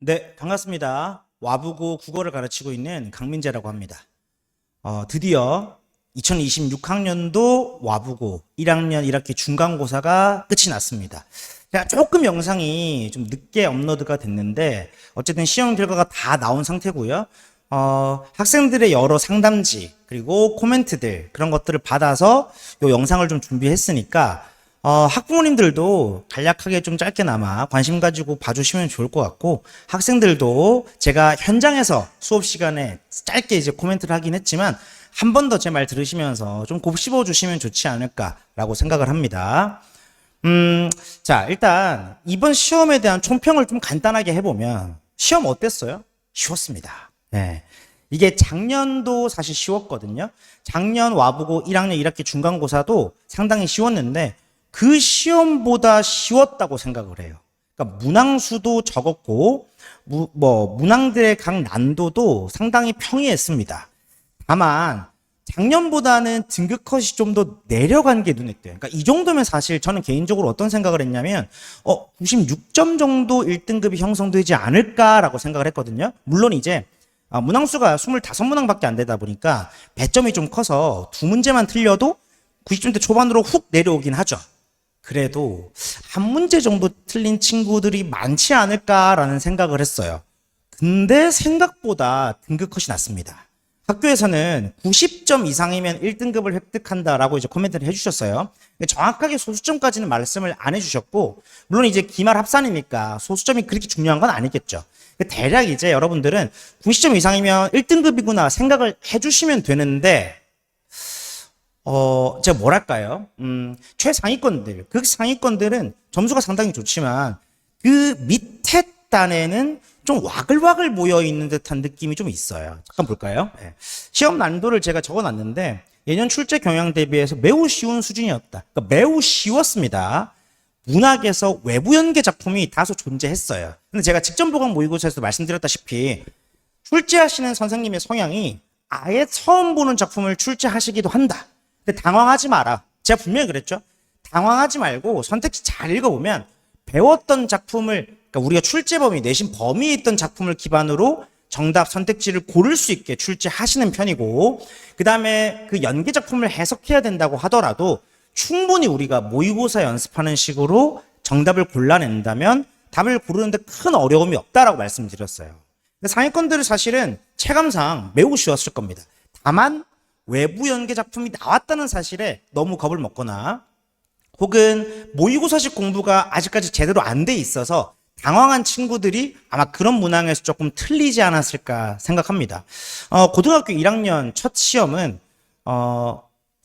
네, 반갑습니다. 와부고 국어를 가르치고 있는 강민재라고 합니다. 드디어 2026학년도 와부고 1학년 1학기 중간고사가 끝이 났습니다. 제가 조금 영상이 좀 늦게 업로드가 됐는데 어쨌든 시험 결과가 다 나온 상태고요. 학생들의 여러 상담지 그리고 코멘트들 그런 것들을 받아서 이 영상을 좀 준비했으니까 학부모님들도 간략하게 좀 짧게나마 관심 가지고 봐주시면 좋을 것 같고, 학생들도 제가 현장에서 수업 시간에 짧게 이제 코멘트를 하긴 했지만, 한 번 더 제 말 들으시면서 좀 곱씹어 주시면 좋지 않을까라고 생각을 합니다. 자, 일단 이번 시험에 대한 총평을 좀 간단하게 해보면, 시험 어땠어요? 쉬웠습니다. 네. 이게 작년도 사실 쉬웠거든요. 작년 와보고 1학년 1학기 중간고사도 상당히 쉬웠는데, 그 시험보다 쉬웠다고 생각을 해요. 그러니까 문항수도 적었고, 문항들의 각 난도도 상당히 평이했습니다. 다만, 작년보다는 등급 컷이 좀 더 내려간 게 눈에 띄어요. 그러니까 이 정도면 사실 저는 개인적으로 어떤 생각을 했냐면, 96점 정도 1등급이 형성되지 않을까라고 생각을 했거든요. 물론 이제, 문항수가 25문항밖에 안 되다 보니까 배점이 좀 커서 두 문제만 틀려도 90점대 초반으로 훅 내려오긴 하죠. 그래도 한 문제 정도 틀린 친구들이 많지 않을까라는 생각을 했어요. 근데 생각보다 등급 컷이 낮습니다. 학교에서는 90점 이상이면 1등급을 획득한다라고 이제 코멘트를 해주셨어요. 정확하게 소수점까지는 말씀을 안 해주셨고, 물론 이제 기말 합산이니까 소수점이 그렇게 중요한 건 아니겠죠. 대략 이제 여러분들은 90점 이상이면 1등급이구나 생각을 해주시면 되는데, 제가 뭐랄까요? 최상위권들, 극상위권들은 점수가 상당히 좋지만, 그 밑에 단에는 좀 와글와글 모여있는 듯한 느낌이 좀 있어요. 잠깐 볼까요? 네. 시험 난도를 제가 적어놨는데, 예년 출제 경향 대비해서 매우 쉬운 수준이었다. 그러니까 매우 쉬웠습니다. 문학에서 외부 연계 작품이 다소 존재했어요. 근데 제가 직전 보강 모의고사에서 말씀드렸다시피, 출제하시는 선생님의 성향이 아예 처음 보는 작품을 출제하시기도 한다. 근데 당황하지 마라. 제가 분명히 그랬죠. 당황하지 말고 선택지 잘 읽어보면 배웠던 작품을, 그러니까 우리가 출제 범위, 내신 범위에 있던 작품을 기반으로 정답 선택지를 고를 수 있게 출제하시는 편이고, 그 다음에 그 연계 작품을 해석해야 된다고 하더라도 충분히 우리가 모의고사 연습하는 식으로 정답을 골라낸다면 답을 고르는데 큰 어려움이 없다라고 말씀드렸어요. 상위권들은 사실은 체감상 매우 쉬웠을 겁니다. 다만 외부 연계 작품이 나왔다는 사실에 너무 겁을 먹거나 혹은 모의고사식 공부가 아직까지 제대로 안 돼 있어서 당황한 친구들이 아마 그런 문항에서 조금 틀리지 않았을까 생각합니다. 고등학교 1학년 첫 시험은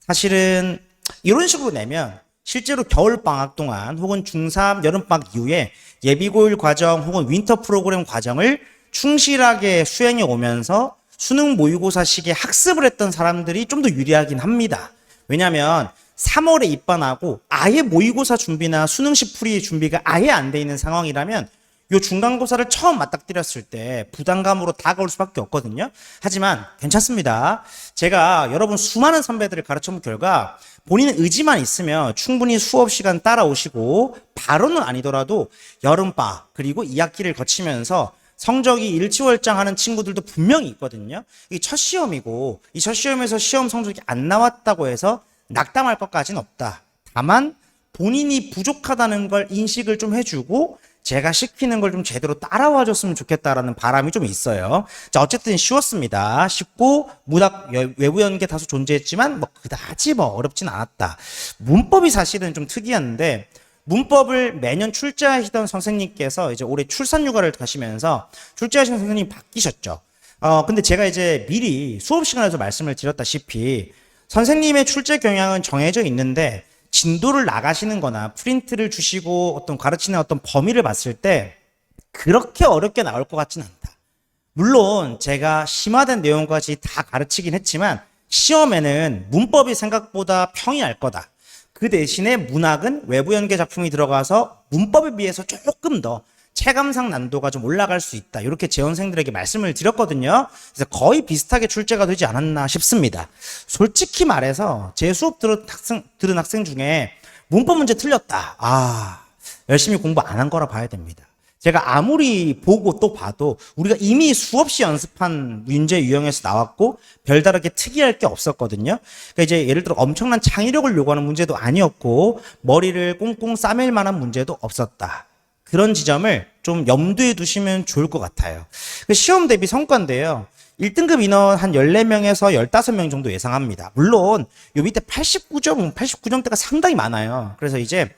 사실은 이런 식으로 내면 실제로 겨울방학 동안 혹은 중3 여름방학 이후에 예비고일 과정 혹은 윈터 프로그램 과정을 충실하게 수행해 오면서 수능 모의고사 시기에 학습을 했던 사람들이 좀 더 유리하긴 합니다. 왜냐하면 3월에 입반하고 아예 모의고사 준비나 수능식 풀이 준비가 아예 안 돼 있는 상황이라면 요 중간고사를 처음 맞닥뜨렸을 때 부담감으로 다가올 수밖에 없거든요. 하지만 괜찮습니다. 제가 여러분 수많은 선배들을 가르쳐본 결과 본인의 의지만 있으면 충분히 수업 시간 따라오시고 바로는 아니더라도 여름방학 그리고 2학기를 거치면서 성적이 일치월장하는 친구들도 분명히 있거든요. 이게 첫 시험이고 이 첫 시험에서 시험 성적이 안 나왔다고 해서 낙담할 것까지는 없다. 다만 본인이 부족하다는 걸 인식을 좀 해주고 제가 시키는 걸 좀 제대로 따라와 줬으면 좋겠다라는 바람이 좀 있어요. 자, 어쨌든 쉬웠습니다. 쉽고 문학 외부 연계 다소 존재했지만 그다지 어렵진 않았다. 문법이 사실은 좀 특이한데 문법을 매년 출제하시던 선생님께서 이제 올해 출산휴가를 가시면서 출제하시는 선생님이 바뀌셨죠. 근데 제가 이제 미리 수업 시간에서 말씀을 드렸다시피 선생님의 출제 경향은 정해져 있는데 진도를 나가시는 거나 프린트를 주시고 어떤 가르치는 어떤 범위를 봤을 때 그렇게 어렵게 나올 것 같지는 않다. 물론 제가 심화된 내용까지 다 가르치긴 했지만 시험에는 문법이 생각보다 평이할 거다. 그 대신에 문학은 외부 연계 작품이 들어가서 문법에 비해서 조금 더 체감상 난도가 좀 올라갈 수 있다. 이렇게 재원생들에게 말씀을 드렸거든요. 그래서 거의 비슷하게 출제가 되지 않았나 싶습니다. 솔직히 말해서 제 수업 들은 학생 중에 문법 문제 틀렸다. 열심히 공부 안 한 거라 봐야 됩니다. 제가 아무리 보고 또 봐도 우리가 이미 수없이 연습한 문제 유형에서 나왔고 별다르게 특이할 게 없었거든요. 그러니까 이제 예를 들어 엄청난 창의력을 요구하는 문제도 아니었고 머리를 꽁꽁 싸맬 만한 문제도 없었다. 그런 지점을 좀 염두에 두시면 좋을 것 같아요. 시험 대비 성과인데요. 1등급 인원 한 14명에서 15명 정도 예상합니다. 물론 요 밑에 89점대가 상당히 많아요. 그래서 이제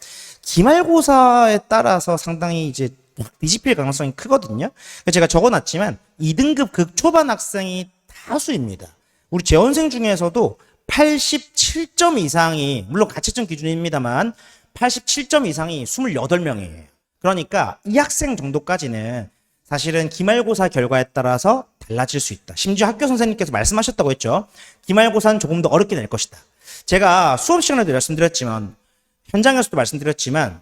기말고사에 따라서 상당히 이제 뒤집힐 가능성이 크거든요. 제가 적어놨지만 2등급 극초반 학생이 다수입니다. 우리 재원생 중에서도 87점 이상이, 물론 가채점 기준입니다만 87점 이상이 28명이에요. 그러니까 이 학생 정도까지는 사실은 기말고사 결과에 따라서 달라질 수 있다. 심지어 학교 선생님께서 말씀하셨다고 했죠. 기말고사는 조금 더 어렵게 낼 것이다. 제가 수업 시간에도 말씀드렸지만, 현장에서도 말씀드렸지만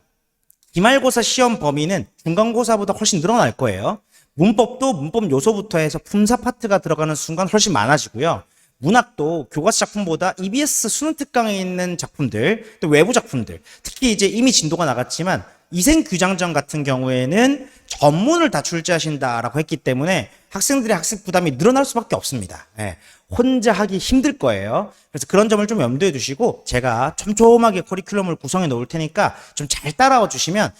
기말고사 시험 범위는 중간고사보다 훨씬 늘어날 거예요. 문법도 문법 요소부터 해서 품사 파트가 들어가는 순간 훨씬 많아지고요. 문학도 교과서 작품보다 EBS 수능 특강에 있는 작품들, 또 외부 작품들, 특히 이제 이미 진도가 나갔지만 이생규장전 같은 경우에는 전문을 다 출제하신다라고 했기 때문에 학생들의 학습 부담이 늘어날 수밖에 없습니다. 예, 혼자 하기 힘들 거예요. 그래서 그런 점을 좀 염두에 두시고 제가 촘촘하게 커리큘럼을 구성해 놓을 테니까 좀 잘 따라와 주시면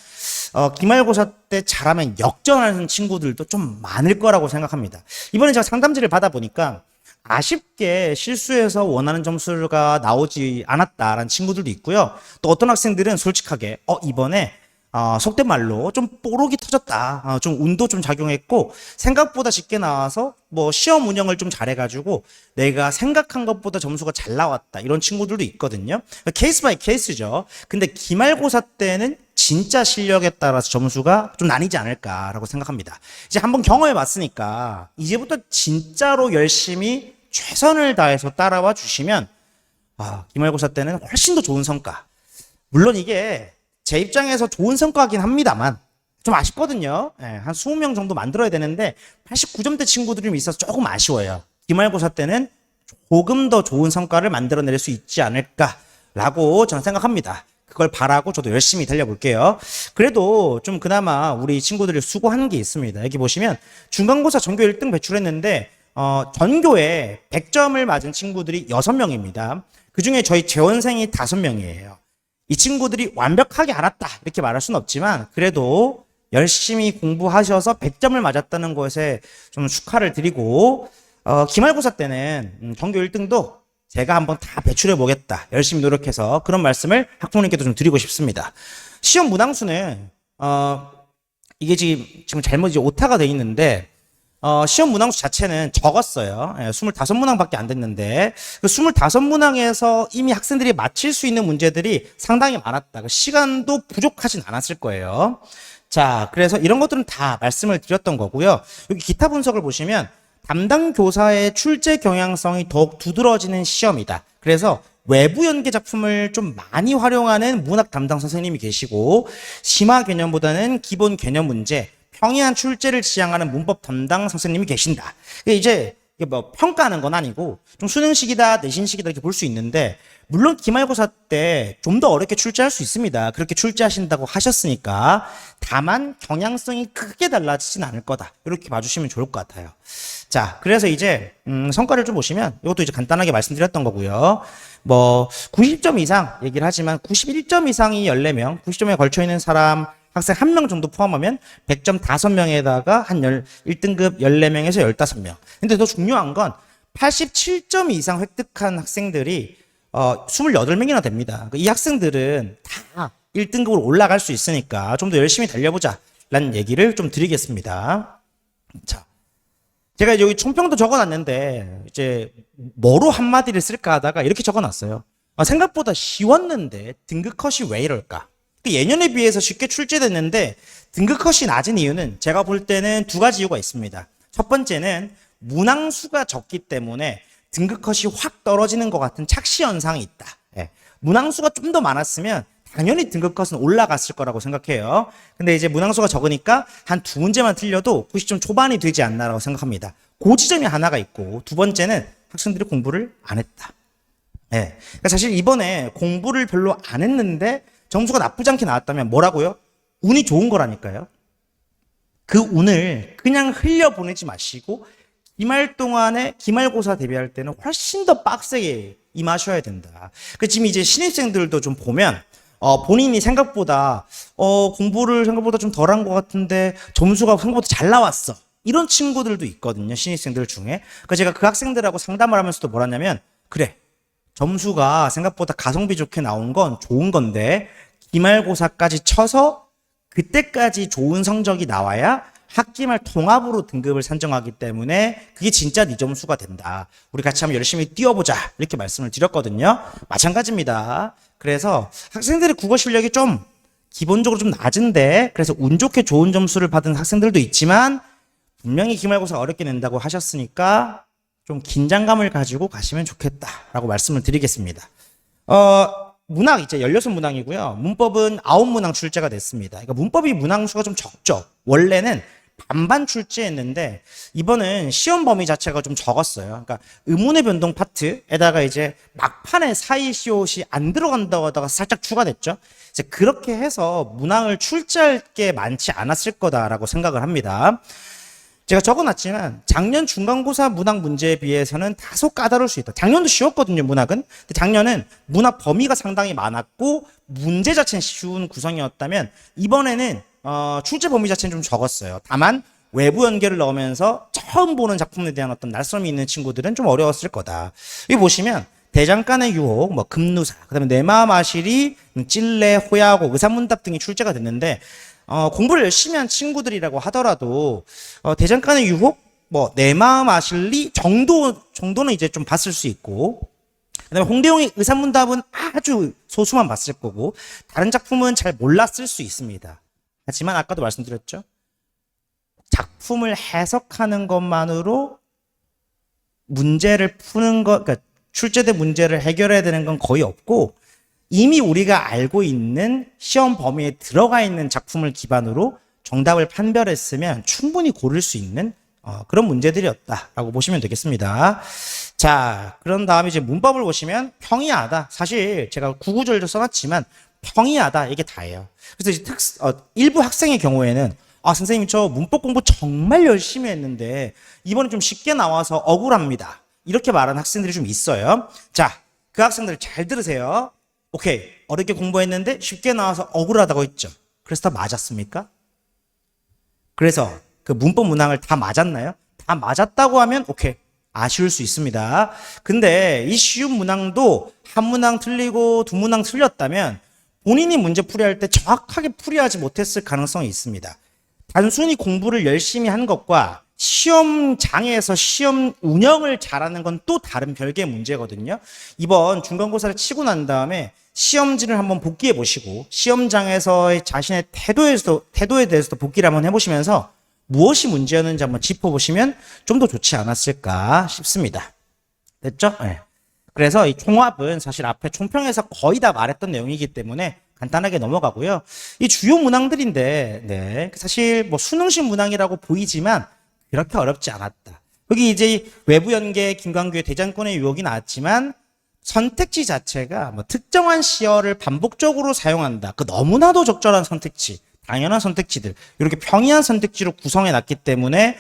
기말고사 때 잘하면 역전하는 친구들도 좀 많을 거라고 생각합니다. 이번에 제가 상담지를 받아보니까 아쉽게 실수해서 원하는 점수가 나오지 않았다라는 친구들도 있고요. 또 어떤 학생들은 솔직하게 이번에 속된 말로 좀 뽀록이 터졌다. 좀 운도 좀 작용했고 생각보다 쉽게 나와서 뭐 시험 운영을 좀 잘해가지고 내가 생각한 것보다 점수가 잘 나왔다. 이런 친구들도 있거든요. 케이스 바이 케이스죠. 근데 기말고사 때는 진짜 실력에 따라서 점수가 좀 나뉘지 않을까라고 생각합니다. 이제 한번 경험해 봤으니까 이제부터 진짜로 열심히 최선을 다해서 따라와 주시면 기말고사 때는 훨씬 더 좋은 성과. 물론 이게 제 입장에서 좋은 성과긴 합니다만 좀 아쉽거든요. 한 20명 정도 만들어야 되는데 89점대 친구들이 좀 있어서 조금 아쉬워요. 기말고사 때는 조금 더 좋은 성과를 만들어낼 수 있지 않을까라고 저는 생각합니다. 그걸 바라고 저도 열심히 달려볼게요. 그래도 좀 그나마 우리 친구들이 수고하는 게 있습니다. 여기 보시면 중간고사 전교 1등 배출했는데 전교에 100점을 맞은 친구들이 6명입니다. 그중에 저희 재원생이 5명이에요. 이 친구들이 완벽하게 알았다 이렇게 말할 수는 없지만 그래도 열심히 공부하셔서 100점을 맞았다는 것에 좀 축하를 드리고 기말고사 때는 전교 1등도 제가 한번 다 배출해 보겠다 열심히 노력해서 그런 말씀을 학부모님께도 좀 드리고 싶습니다. 시험 문항수는 이게 지금 잘못 이제 오타가 돼 있는데 시험 문항수 자체는 적었어요. 25문항밖에 안 됐는데 그 25문항에서 이미 학생들이 맞힐 수 있는 문제들이 상당히 많았다. 시간도 부족하진 않았을 거예요. 자, 그래서 이런 것들은 다 말씀을 드렸던 거고요. 여기 기타 분석을 보시면 담당 교사의 출제 경향성이 더욱 두드러지는 시험이다. 그래서 외부 연계 작품을 좀 많이 활용하는 문학 담당 선생님이 계시고 심화 개념보다는 기본 개념 문제 평이한 출제를 지향하는 문법 담당 선생님이 계신다. 이제 뭐 평가하는 건 아니고 좀 수능식이다, 내신식이다 이렇게 볼 수 있는데 물론 기말고사 때 좀 더 어렵게 출제할 수 있습니다. 그렇게 출제하신다고 하셨으니까 다만 경향성이 크게 달라지진 않을 거다. 이렇게 봐주시면 좋을 것 같아요. 자, 그래서 이제 성과를 좀 보시면 이것도 이제 간단하게 말씀드렸던 거고요. 뭐 90점 이상 얘기를 하지만 91점 이상이 14명, 90점에 걸쳐 있는 사람 학생 1명 정도 포함하면 100점 5명에다가 한 1등급 14명에서 15명. 근데 더 중요한 건 87점 이상 획득한 학생들이 28명이나 됩니다. 이 학생들은 다 1등급으로 올라갈 수 있으니까 좀 더 열심히 달려보자 라는 얘기를 좀 드리겠습니다. 자, 제가 여기 총평도 적어놨는데 이제 뭐로 한마디를 쓸까 하다가 이렇게 적어놨어요. 생각보다 쉬웠는데 등급 컷이 왜 이럴까? 예년에 비해서 쉽게 출제됐는데 등급 컷이 낮은 이유는 제가 볼 때는 두 가지 이유가 있습니다. 첫 번째는 문항수가 적기 때문에 등급 컷이 확 떨어지는 것 같은 착시 현상이 있다. 문항수가 좀 더 많았으면 당연히 등급 컷은 올라갔을 거라고 생각해요. 근데 이제 문항수가 적으니까 한 두 문제만 틀려도 90점 초반이 되지 않나라고 생각합니다. 그 지점이 하나가 있고 두 번째는 학생들이 공부를 안 했다. 그러니까 사실 이번에 공부를 별로 안 했는데 점수가 나쁘지 않게 나왔다면 뭐라고요? 운이 좋은 거라니까요. 그 운을 그냥 흘려보내지 마시고 기말 동안에 기말고사 대비할 때는 훨씬 더 빡세게 임하셔야 된다. 그 지금 이제 신입생들도 좀 보면 본인이 생각보다 공부를 생각보다 좀 덜한 것 같은데 점수가 생각보다 잘 나왔어. 이런 친구들도 있거든요. 신입생들 중에. 그래서 제가 그 학생들하고 상담을 하면서도 뭐라냐면 그래. 점수가 생각보다 가성비 좋게 나온 건 좋은 건데 기말고사까지 쳐서 그때까지 좋은 성적이 나와야 학기말 통합으로 등급을 산정하기 때문에 그게 진짜 네 점수가 된다. 우리 같이 한번 열심히 뛰어보자. 이렇게 말씀을 드렸거든요. 마찬가지입니다. 그래서 학생들의 국어 실력이 좀 기본적으로 좀 낮은데 그래서 운 좋게 좋은 점수를 받은 학생들도 있지만 분명히 기말고사 어렵게 낸다고 하셨으니까 좀 긴장감을 가지고 가시면 좋겠다라고 말씀을 드리겠습니다. 문항 이제 16문항이고요. 문법은 9문항 출제가 됐습니다. 그러니까 문법이 문항수가 좀 적죠. 원래는 반반 출제했는데 이번은 시험 범위 자체가 좀 적었어요. 그러니까 의문의 변동 파트에다가 이제 막판에 사이 시옷이 안 들어간다고 하다가 살짝 추가됐죠. 이제 그렇게 해서 문항을 출제할 게 많지 않았을 거다라고 생각을 합니다. 제가 적어놨지만 작년 중간고사 문학 문제에 비해서는 다소 까다로울 수 있다. 작년도 쉬웠거든요, 문학은. 근데 작년은 문학 범위가 상당히 많았고 문제 자체는 쉬운 구성이었다면 이번에는 출제 범위 자체는 좀 적었어요. 다만 외부 연계를 넣으면서 처음 보는 작품에 대한 어떤 낯섦이 있는 친구들은 좀 어려웠을 거다. 여기 보시면 대장간의 유혹, 뭐 금누사, 그다음에 내 마음 아실이, 찔레, 호야고, 의사문답 등이 출제가 됐는데 공부를 열심히 한 친구들이라고 하더라도 대장간의 유혹, 뭐 내 마음 아실리 정도는 이제 좀 봤을 수 있고 그다음에 홍대용의 의사문답은 아주 소수만 봤을 거고 다른 작품은 잘 몰랐을 수 있습니다. 하지만 아까도 말씀드렸죠. 작품을 해석하는 것만으로 문제를 푸는 것, 그러니까 출제된 문제를 해결해야 되는 건 거의 없고 이미 우리가 알고 있는 시험 범위에 들어가 있는 작품을 기반으로 정답을 판별했으면 충분히 고를 수 있는 그런 문제들이었다라고 보시면 되겠습니다. 자, 그런 다음에 이제 문법을 보시면 평이하다. 사실 제가 구구절도 써놨지만 평이하다 이게 다예요. 그래서 이제 일부 학생의 경우에는 선생님 저 문법 공부 정말 열심히 했는데 이번에 좀 쉽게 나와서 억울합니다. 이렇게 말하는 학생들이 좀 있어요. 자, 그 학생들 잘 들으세요. 오케이, 어렵게 공부했는데 쉽게 나와서 억울하다고 했죠. 그래서 다 맞았습니까? 그래서 그 문법 문항을 다 맞았나요? 다 맞았다고 하면 오케이, 아쉬울 수 있습니다. 근데 이 쉬운 문항도 한 문항 틀리고 두 문항 틀렸다면 본인이 문제 풀이할 때 정확하게 풀이하지 못했을 가능성이 있습니다. 단순히 공부를 열심히 한 것과 시험장에서 시험 운영을 잘하는 건 또 다른 별개의 문제거든요. 이번 중간고사를 치고 난 다음에 시험지를 한번 복기해 보시고 시험장에서의 자신의 태도에 대해서도 복기를 한번 해보시면서 무엇이 문제였는지 한번 짚어보시면 좀 더 좋지 않았을까 싶습니다. 됐죠? 네. 그래서 이 총합은 사실 앞에 총평에서 거의 다 말했던 내용이기 때문에 간단하게 넘어가고요. 이 주요 문항들인데, 네. 사실 뭐 수능식 문항이라고 보이지만 그렇게 어렵지 않았다. 여기 이제 외부 연계 김광규의 대장권의 유혹이 나왔지만 선택지 자체가 뭐 특정한 시어를 반복적으로 사용한다. 그 너무나도 적절한 선택지, 당연한 선택지들, 이렇게 평이한 선택지로 구성해 놨기 때문에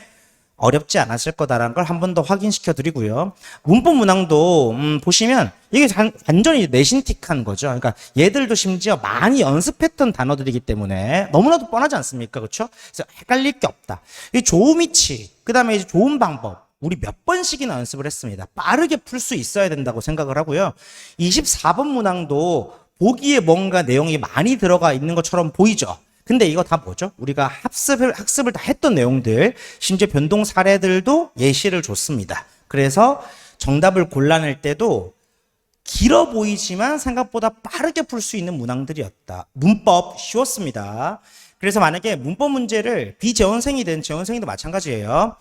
어렵지 않았을 거다라는 걸 한 번 더 확인시켜 드리고요. 문법 문항도 보시면 이게 완전히 내신틱한 거죠. 그러니까 얘들도 심지어 많이 연습했던 단어들이기 때문에 너무나도 뻔하지 않습니까? 그렇죠? 그래서 헷갈릴 게 없다. 이 좋은 위치, 그다음에 이제 좋은 방법. 우리 몇 번씩이나 연습을 했습니다. 빠르게 풀 수 있어야 된다고 생각을 하고요. 24번 문항도 보기에 뭔가 내용이 많이 들어가 있는 것처럼 보이죠. 근데 이거 다 뭐죠? 우리가 학습을 다 했던 내용들, 심지어 변동 사례들도 예시를 줬습니다. 그래서 정답을 골라낼 때도 길어 보이지만 생각보다 빠르게 풀 수 있는 문항들이었다. 문법 쉬웠습니다. 그래서 만약에 문법 문제를 비재원생이든 재원생이든 마찬가지예요.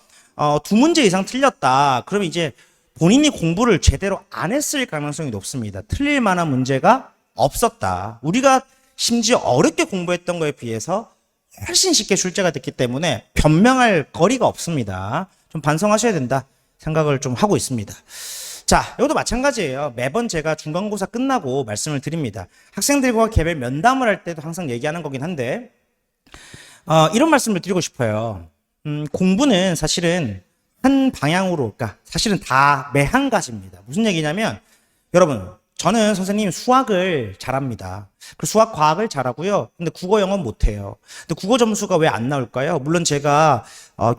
두 문제 이상 틀렸다. 그러면 이제 본인이 공부를 제대로 안 했을 가능성이 높습니다. 틀릴 만한 문제가 없었다. 우리가 심지어 어렵게 공부했던 거에 비해서 훨씬 쉽게 출제가 됐기 때문에 변명할 거리가 없습니다. 좀 반성하셔야 된다 생각을 좀 하고 있습니다. 자, 이것도 마찬가지예요. 매번 제가 중간고사 끝나고 말씀을 드립니다. 학생들과 개별 면담을 할 때도 항상 얘기하는 거긴 한데 이런 말씀을 드리고 싶어요. 공부는 사실은 한 방향으로, 그러니까 사실은 다 매한 가지입니다. 무슨 얘기냐면, 여러분, 저는 선생님 수학을 잘합니다. 그 수학 과학을 잘하고요. 근데 국어 영어 못해요. 근데 국어 점수가 왜 안 나올까요? 물론 제가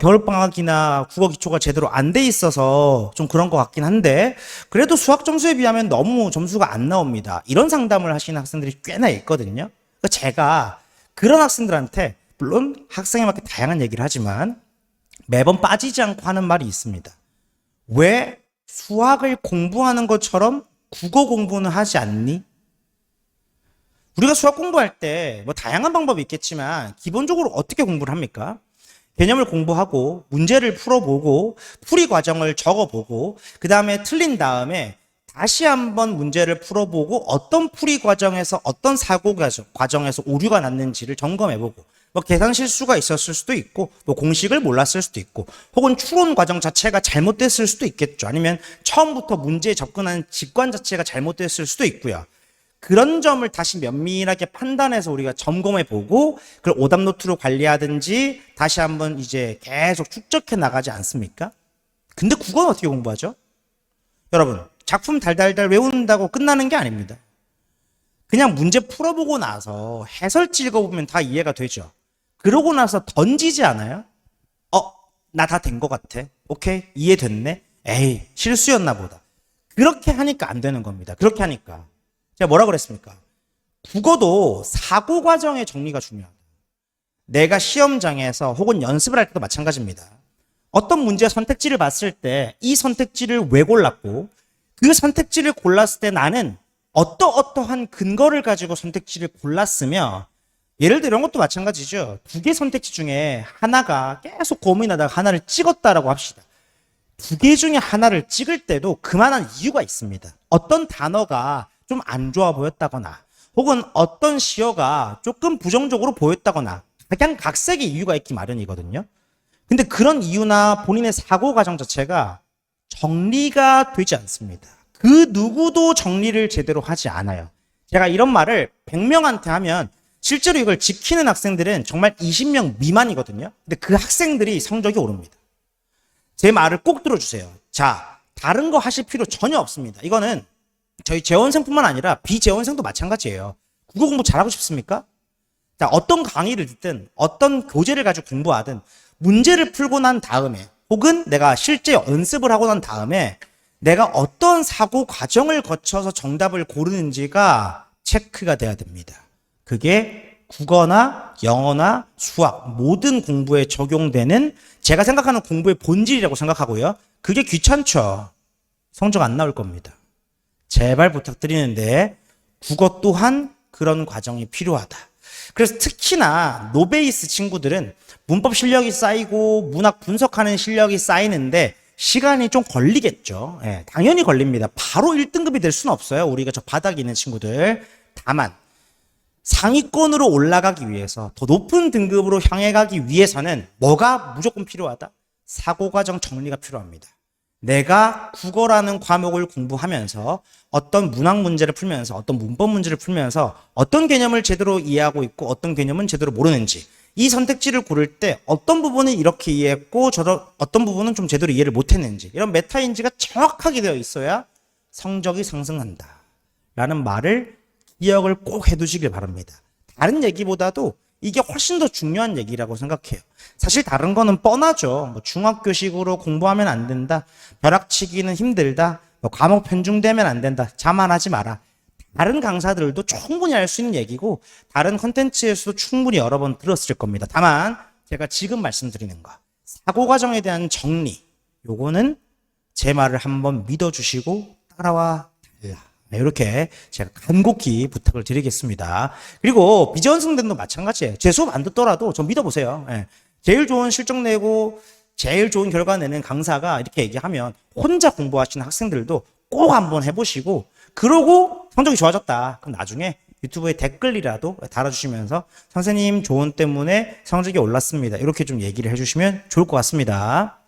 겨울방학이나 국어 기초가 제대로 안 돼 있어서 좀 그런 것 같긴 한데, 그래도 수학 점수에 비하면 너무 점수가 안 나옵니다. 이런 상담을 하시는 학생들이 꽤나 있거든요. 그러니까 제가 그런 학생들한테, 물론 학생에 맞게 다양한 얘기를 하지만 매번 빠지지 않고 하는 말이 있습니다. 왜 수학을 공부하는 것처럼 국어 공부는 하지 않니? 우리가 수학 공부할 때 뭐 다양한 방법이 있겠지만 기본적으로 어떻게 공부를 합니까? 개념을 공부하고 문제를 풀어보고 풀이 과정을 적어보고 그 다음에 틀린 다음에 다시 한번 문제를 풀어보고 어떤 풀이 과정에서 어떤 사고 과정에서 오류가 났는지를 점검해보고 뭐 계산 실수가 있었을 수도 있고 뭐 공식을 몰랐을 수도 있고 혹은 추론 과정 자체가 잘못됐을 수도 있겠죠. 아니면 처음부터 문제에 접근하는 직관 자체가 잘못됐을 수도 있고요. 그런 점을 다시 면밀하게 판단해서 우리가 점검해보고 그걸 오답 노트로 관리하든지 다시 한번 이제 계속 축적해 나가지 않습니까? 근데 국어는 어떻게 공부하죠? 여러분, 작품 달달달 외운다고 끝나는 게 아닙니다. 그냥 문제 풀어보고 나서 해설지 읽어보면 다 이해가 되죠. 그러고 나서 던지지 않아요? 나 다 된 것 같아. 오케이, 이해됐네. 에이, 실수였나 보다. 그렇게 하니까 안 되는 겁니다. 그렇게 하니까. 제가 뭐라 그랬습니까? 국어도 사고 과정의 정리가 중요하다. 내가 시험장에서 혹은 연습을 할 때도 마찬가지입니다. 어떤 문제 선택지를 봤을 때 이 선택지를 왜 골랐고 그 선택지를 골랐을 때 나는 어떠한 근거를 가지고 선택지를 골랐으며 예를 들어 이런 것도 마찬가지죠. 두 개 선택지 중에 하나가 계속 고민하다가 하나를 찍었다라고 합시다. 두 개 중에 하나를 찍을 때도 그만한 이유가 있습니다. 어떤 단어가 좀 안 좋아 보였다거나 혹은 어떤 시어가 조금 부정적으로 보였다거나 각양각색의 이유가 있기 마련이거든요. 근데 그런 이유나 본인의 사고 과정 자체가 정리가 되지 않습니다. 그 누구도 정리를 제대로 하지 않아요. 제가 이런 말을 100명한테 하면 실제로 이걸 지키는 학생들은 정말 20명 미만이거든요. 근데 그 학생들이 성적이 오릅니다. 제 말을 꼭 들어주세요. 자, 다른 거 하실 필요 전혀 없습니다. 이거는 저희 재원생뿐만 아니라 비재원생도 마찬가지예요. 국어 공부 잘하고 싶습니까? 자, 어떤 강의를 듣든 어떤 교재를 가지고 공부하든 문제를 풀고 난 다음에 혹은 내가 실제 연습을 하고 난 다음에 내가 어떤 사고 과정을 거쳐서 정답을 고르는지가 체크가 돼야 됩니다. 그게 국어나 영어나 수학 모든 공부에 적용되는 제가 생각하는 공부의 본질이라고 생각하고요. 그게 귀찮죠. 성적 안 나올 겁니다. 제발 부탁드리는데 국어 또한 그런 과정이 필요하다. 그래서 특히나 노베이스 친구들은 문법 실력이 쌓이고 문학 분석하는 실력이 쌓이는데 시간이 좀 걸리겠죠. 예, 당연히 걸립니다. 바로 1등급이 될 수는 없어요. 우리가 저 바닥에 있는 친구들. 다만 상위권으로 올라가기 위해서 더 높은 등급으로 향해 가기 위해서는 뭐가 무조건 필요하다? 사고과정 정리가 필요합니다. 내가 국어라는 과목을 공부하면서 어떤 문학 문제를 풀면서 어떤 문법 문제를 풀면서 어떤 개념을 제대로 이해하고 있고 어떤 개념은 제대로 모르는지 이 선택지를 고를 때 어떤 부분은 이렇게 이해했고 어떤 부분은 좀 제대로 이해를 못했는지 이런 메타인지가 정확하게 되어 있어야 성적이 상승한다 라는 말을 기억을 꼭 해두시길 바랍니다. 다른 얘기보다도 이게 훨씬 더 중요한 얘기라고 생각해요. 사실 다른 거는 뻔하죠. 뭐 중학교식으로 공부하면 안 된다. 벼락치기는 힘들다. 뭐 과목 편중되면 안 된다. 자만하지 마라. 다른 강사들도 충분히 할 수 있는 얘기고 다른 컨텐츠에서도 충분히 여러 번 들었을 겁니다. 다만 제가 지금 말씀드리는 거 사고 과정에 대한 정리 요거는 제 말을 한번 믿어주시고 따라와 달라. 이렇게 제가 간곡히 부탁을 드리겠습니다. 그리고 비지원생들도 마찬가지예요. 제 수업 안 듣더라도 좀 믿어보세요. 예. 제일 좋은 실적 내고 제일 좋은 결과 내는 강사가 이렇게 얘기하면 혼자 공부하시는 학생들도 꼭 한번 해보시고 그러고 성적이 좋아졌다. 그럼 나중에 유튜브에 댓글이라도 달아주시면서 선생님 조언 때문에 성적이 올랐습니다. 이렇게 좀 얘기를 해주시면 좋을 것 같습니다.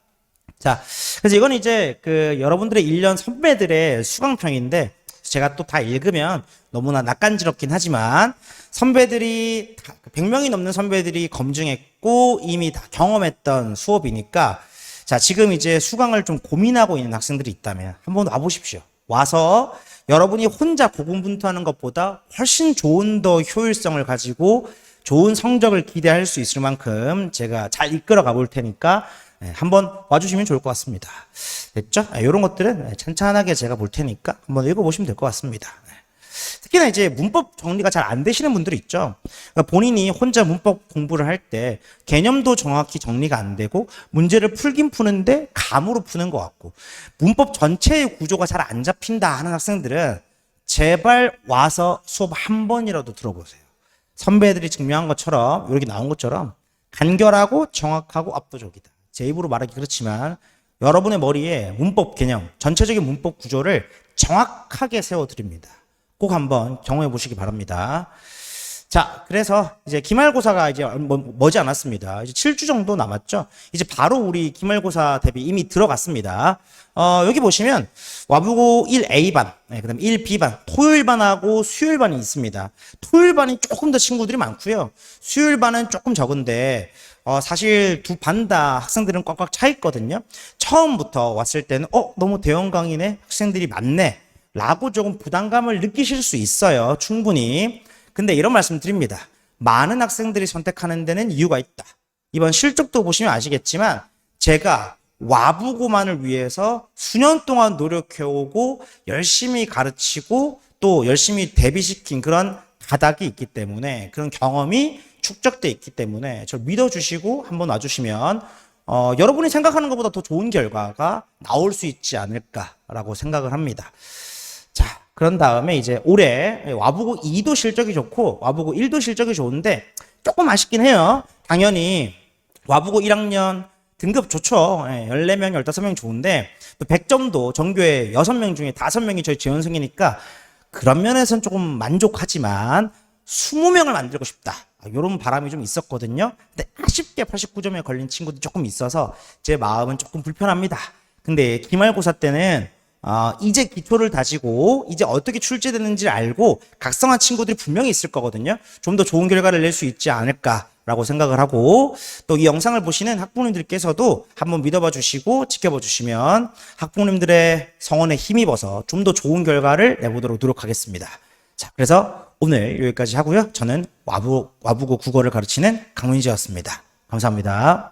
자, 그래서 이건 이제 그 여러분들의 1년 선배들의 수강평인데 제가 또 다 읽으면 너무나 낯간지럽긴 하지만 선배들이 100명이 넘는 선배들이 검증했고 있고 이미 다 경험했던 수업이니까 자, 지금 이제 수강을 좀 고민하고 있는 학생들이 있다면 한번 와보십시오. 와서 여러분이 혼자 고군분투하는 것보다 훨씬 좋은 더 효율성을 가지고 좋은 성적을 기대할 수 있을 만큼 제가 잘 이끌어 가볼 테니까 한번 와주시면 좋을 것 같습니다. 됐죠? 이런 것들은 찬찬하게 제가 볼 테니까 한번 읽어보시면 될 것 같습니다. 특히나 이제 문법 정리가 잘 안 되시는 분들이 있죠. 그러니까 본인이 혼자 문법 공부를 할 때 개념도 정확히 정리가 안 되고 문제를 풀긴 푸는데 감으로 푸는 것 같고 문법 전체의 구조가 잘 안 잡힌다 하는 학생들은 제발 와서 수업 한 번이라도 들어보세요. 선배들이 증명한 것처럼 이렇게 나온 것처럼 간결하고 정확하고 압도적이다. 제 입으로 말하기 그렇지만 여러분의 머리에 문법 개념, 전체적인 문법 구조를 정확하게 세워드립니다. 꼭 한번 경험해 보시기 바랍니다. 자, 그래서 이제 기말고사가 이제 머지않았습니다. 이제 7주 정도 남았죠. 이제 바로 우리 기말고사 대비 이미 들어갔습니다. 여기 보시면 와부고 1A반, 그다음에 1B반, 토요일반하고 수요일반이 있습니다. 토요일반이 조금 더 친구들이 많고요. 수요일반은 조금 적은데 사실 두 반 다 학생들은 꽉꽉 차 있거든요. 처음부터 왔을 때는 너무 대형 강의네, 학생들이 많네 라고 조금 부담감을 느끼실 수 있어요. 충분히. 근데 이런 말씀 드립니다. 많은 학생들이 선택하는 데는 이유가 있다. 이번 실적도 보시면 아시겠지만 제가 와부고만을 위해서 수년 동안 노력해오고 열심히 가르치고 또 열심히 대비시킨 그런 가닥이 있기 때문에 그런 경험이 축적돼 있기 때문에 저를 믿어주시고 한번 와주시면 여러분이 생각하는 것보다 더 좋은 결과가 나올 수 있지 않을까라고 생각을 합니다. 자, 그런 다음에 이제 올해 와부고 2도 실적이 좋고 와부고 1도 실적이 좋은데 조금 아쉽긴 해요. 당연히 와부고 1학년 등급 좋죠. 14명, 15명 좋은데 또 100점도 전교에 6명 중에 5명이 저희 재원생이니까 그런 면에서는 조금 만족하지만 20명을 만들고 싶다. 이런 바람이 좀 있었거든요. 근데 아쉽게 89점에 걸린 친구도 조금 있어서 제 마음은 조금 불편합니다. 근데 기말고사 때는 이제 기초를 다지고 이제 어떻게 출제되는지 알고 각성한 친구들이 분명히 있을 거거든요. 좀 더 좋은 결과를 낼 수 있지 않을까라고 생각을 하고 또 이 영상을 보시는 학부모님들께서도 한번 믿어봐 주시고 지켜봐 주시면 학부모님들의 성원에 힘입어서 좀 더 좋은 결과를 내보도록 노력하겠습니다. 자, 그래서 오늘 여기까지 하고요. 저는 와부고 국어를 가르치는 강민지였습니다. 감사합니다.